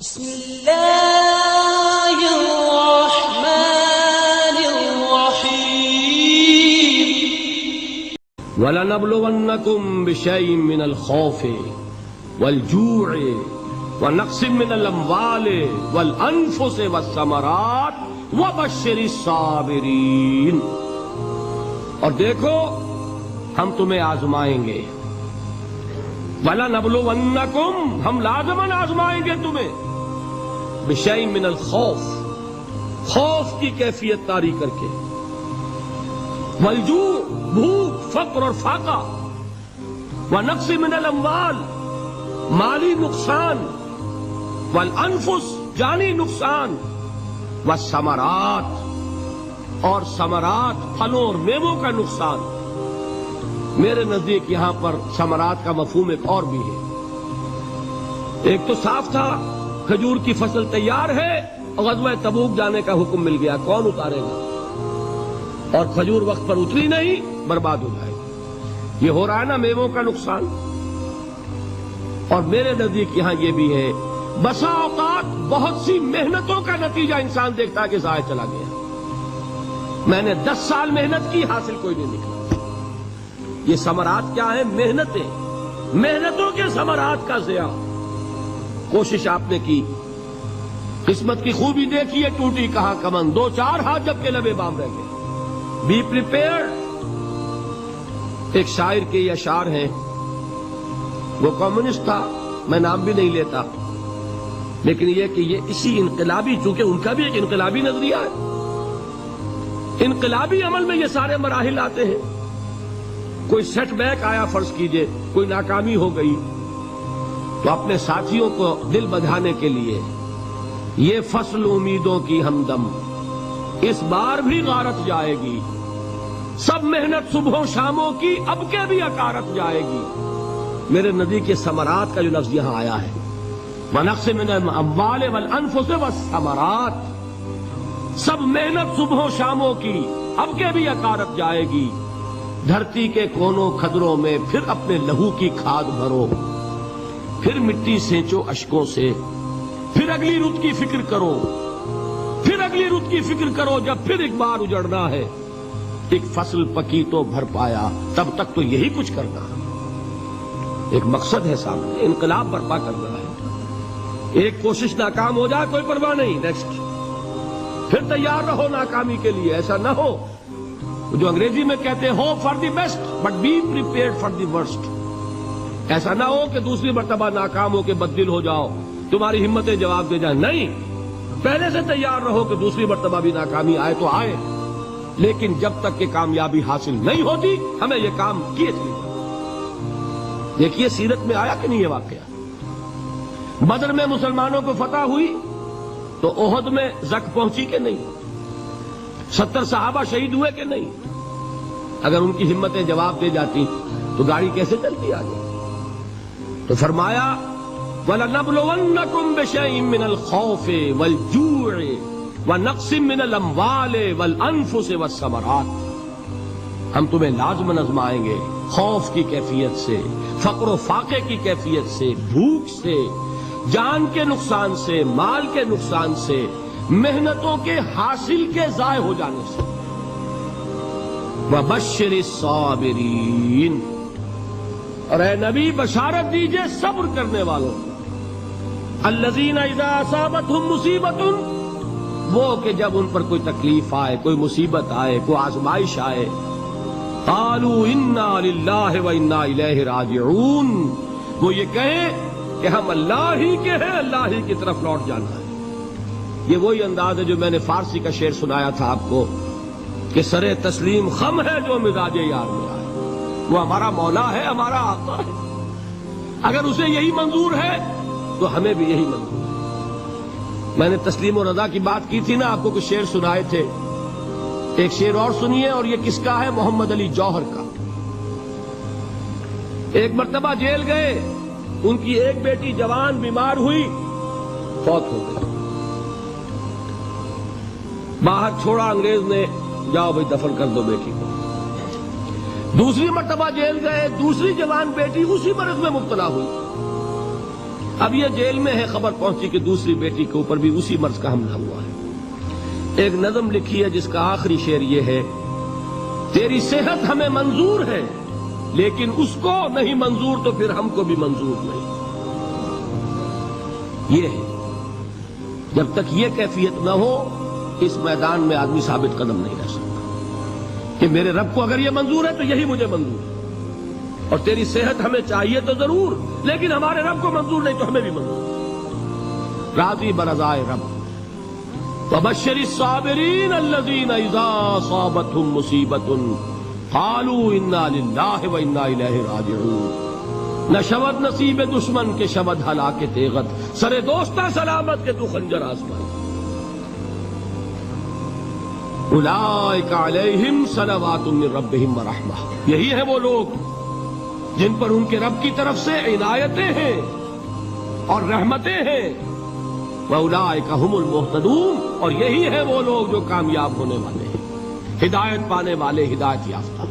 بسم اللہ الرحمن الرحیم وَلَنَبْلُوَنَّكُمْ بِشَيْءٍ مِّنَ الْخَوْفِ وَالْجُوعِ وَنَقْصٍ مِّنَ الْأَمْوَالِ وَالْأَنفُسِ وَالثَّمَرَاتِ وَبَشِّرِ الصَّابِرِينَ۔ اور دیکھو ہم تمہیں آزمائیں گے، وَلَنَبْلُوَنَّكُمْ ہم لازماً آزمائیں گے تمہیں، بِشَيْءٍ مِّنَ الْخَوْفِ خوف کی کیفیت طاری کر کے، والجوع بھوک فقر اور فاقہ، ونقص من الاموال مالی نقصان، والانفس جانی نقصان، والثمرات اور ثمرات پھلوں اور میووں کا نقصان۔ میرے نزدیک یہاں پر ثمرات کا مفہوم ایک اور بھی ہے۔ ایک تو صاف تھا کھجور کی فصل تیار ہے اور غزوہ تبوک جانے کا حکم مل گیا، کون اتارے گا؟ اور کھجور وقت پر اتری نہیں، برباد ہو جائے گی۔ یہ ہو رہا ہے نا میووں کا نقصان۔ اور میرے نزدیک یہاں یہ بھی ہے، بسا اوقات بہت سی محنتوں کا نتیجہ انسان دیکھتا ہے کہ ضائع چلا گیا، میں نے 10 سال محنت کی، حاصل کوئی نہیں نکلا۔ یہ ثمرات کیا ہیں؟ محنتیں، محنتوں کے ثمرات کا ضیاع۔ کوشش آپ نے کی، قسمت کی خوبی دیکھی ہے، ٹوٹی کہاں کمن، 2-4 ہاتھ جب کے لبے بام رہ گئے۔ Be prepared. ایک شاعر کے یہ اشعار ہیں، وہ کمیونسٹ تھا، میں نام بھی نہیں لیتا، لیکن یہ کہ یہ اسی انقلابی، چونکہ ان کا بھی ایک انقلابی نظریہ ہے، انقلابی عمل میں یہ سارے مراحل آتے ہیں۔ کوئی سیٹ بیک آیا فرض کیجئے، کوئی ناکامی ہو گئی، تو اپنے ساتھیوں کو دل بدھانے کے لیے یہ فصل امیدوں کی ہمدم اس بار بھی غارت جائے گی، سب محنت صبحوں شاموں کی اب کے بھی اکارت جائے گی۔ میرے نزدیک یہ ثمرات کا جو لفظ یہاں آیا ہے، وَنَقْصٍ مِّنَ الْأَمْوَالِ وَالْأَنفُسِ وَالثَّمَرَاتِ، سب محنت صبحوں شاموں کی اب کے بھی اکارت جائے گی۔ دھرتی کے کونوں کھدروں میں پھر اپنے لہو کی کھاد بھرو، پھر مٹی سینچو اشکوں سے، پھر اگلی رت کی فکر کرو، پھر اگلی رت کی فکر کرو، جب پھر ایک بار اجڑنا ہے، ایک فصل پکی تو بھر پایا، تب تک تو یہی کچھ کرنا ہے۔ ایک مقصد ہے سامنے، انقلاب برپا کرنا ہے۔ ایک کوشش ناکام ہو جائے کوئی پرواہ نہیں، نیکسٹ، پھر تیار رہو ناکامی کے لیے۔ ایسا نہ ہو جو انگریزی میں کہتے ہیں hope for the best but be prepared for the worst. ایسا نہ ہو کہ دوسری مرتبہ ناکام ہو کے بددل ہو جاؤ، تمہاری ہمتیں جواب دے جائیں، نہیں، پہلے سے تیار رہو کہ دوسری مرتبہ بھی ناکامی آئے تو آئے، لیکن جب تک کہ کامیابی حاصل نہیں ہوتی ہمیں یہ کام کیے چلے۔ دیکھیے سیرت میں آیا کہ نہیں یہ واقعہ؟ بدر میں مسلمانوں کو فتح ہوئی تو احد میں زک پہنچی کہ نہیں؟ 70 صحابہ شہید ہوئے کہ نہیں؟ اگر ان کی ہمتیں جواب دے جاتی تو گاڑی کیسے چلتی آگے؟ تو فرمایا وَلَنَبْلُوَنَّكُمْ بِشَيْءٍ مِّنَ الْخَوْفِ وَالْجُوعِ وَنَقْصٍ مِّنَ الْأَمْوَالِ وَالْأَنفُسِ وَالثَّمَرَاتِ، ہم تمہیں لازماً آزمائیں گے، خوف کی کیفیت سے، فقر و فاقے کی کیفیت سے، بھوک سے، جان کے نقصان سے، مال کے نقصان سے، محنتوں کے حاصل کے ضائع ہو جانے سے۔ وَبَشِّرِ الصَّابِرِينَ، اور اے نبی بشارت دیجئے صبر کرنے والوں، الَّذِينَ إِذَا أَصَابَتْهُمْ مُصِيبَةٌ، وہ کہ جب ان پر کوئی تکلیف آئے، کوئی مصیبت آئے، کوئی آزمائش آئے، قَالُوا إِنَّا لِلَّهِ وَإِنَّا إِلَيْهِ رَاجِعُونَ، وہ یہ کہیں کہ ہم اللہ ہی کے ہیں، اللہ ہی کی طرف لوٹ جانا ہے۔ یہ وہی انداز ہے جو میں نے فارسی کا شعر سنایا تھا آپ کو کہ سرے تسلیم خم ہے جو مزاج یار میں آئے۔ وہ ہمارا مولا ہے، ہمارا آقا ہے، اگر اسے یہی منظور ہے تو ہمیں بھی یہی منظور ہے۔ میں نے تسلیم و رضا کی بات کی تھی نا، آپ کو کچھ شعر سنائے تھے، ایک شعر اور سنیے، اور یہ کس کا ہے؟ محمد علی جوہر کا۔ ایک مرتبہ جیل گئے، ان کی ایک بیٹی جوان بیمار ہوئی، فوت ہو گئی، باہر چھوڑا انگریز نے، جاؤ بھائی دفن کر دو بیٹی کو۔ دوسری مرتبہ جیل گئے، دوسری جوان بیٹی اسی مرض میں مبتلا ہوئی، اب یہ جیل میں ہے، خبر پہنچی کہ دوسری بیٹی کے اوپر بھی اسی مرض کا حملہ ہوا ہے۔ ایک نظم لکھی ہے جس کا آخری شعر یہ ہے، تیری صحت ہمیں منظور ہے لیکن اس کو نہیں منظور تو پھر ہم کو بھی منظور نہیں۔ یہ ہے، جب تک یہ کیفیت نہ ہو اس میدان میں آدمی ثابت قدم نہیں رہ سکتا کہ میرے رب کو اگر یہ منظور ہے تو یہی مجھے منظور ہے، اور تیری صحت ہمیں چاہیے تو ضرور لیکن ہمارے رب کو منظور نہیں تو ہمیں بھی منظور۔ راضی برضائے رب، وبشر الصابرین الذین اذا اصابتهم مصیبۃ قالوا انا للہ وانا الیہ راجعون۔ نہ شود نصیب دشمن کے شود ہلاک تیغت، سر دوستہ سلامت کے تو خنجر آسمان۔ اولئک علیہم صلوات من ربہم ورحمہ، یہی ہے وہ لوگ جن پر ان کے رب کی طرف سے عنایتیں ہیں اور رحمتیں ہیں۔ وَأُولَٰئِكَ هُمُ الْمُهْتَدُونَ، اور یہی ہے وہ لوگ جو کامیاب ہونے والے ہیں، ہدایت پانے والے، ہدایت یافتہ۔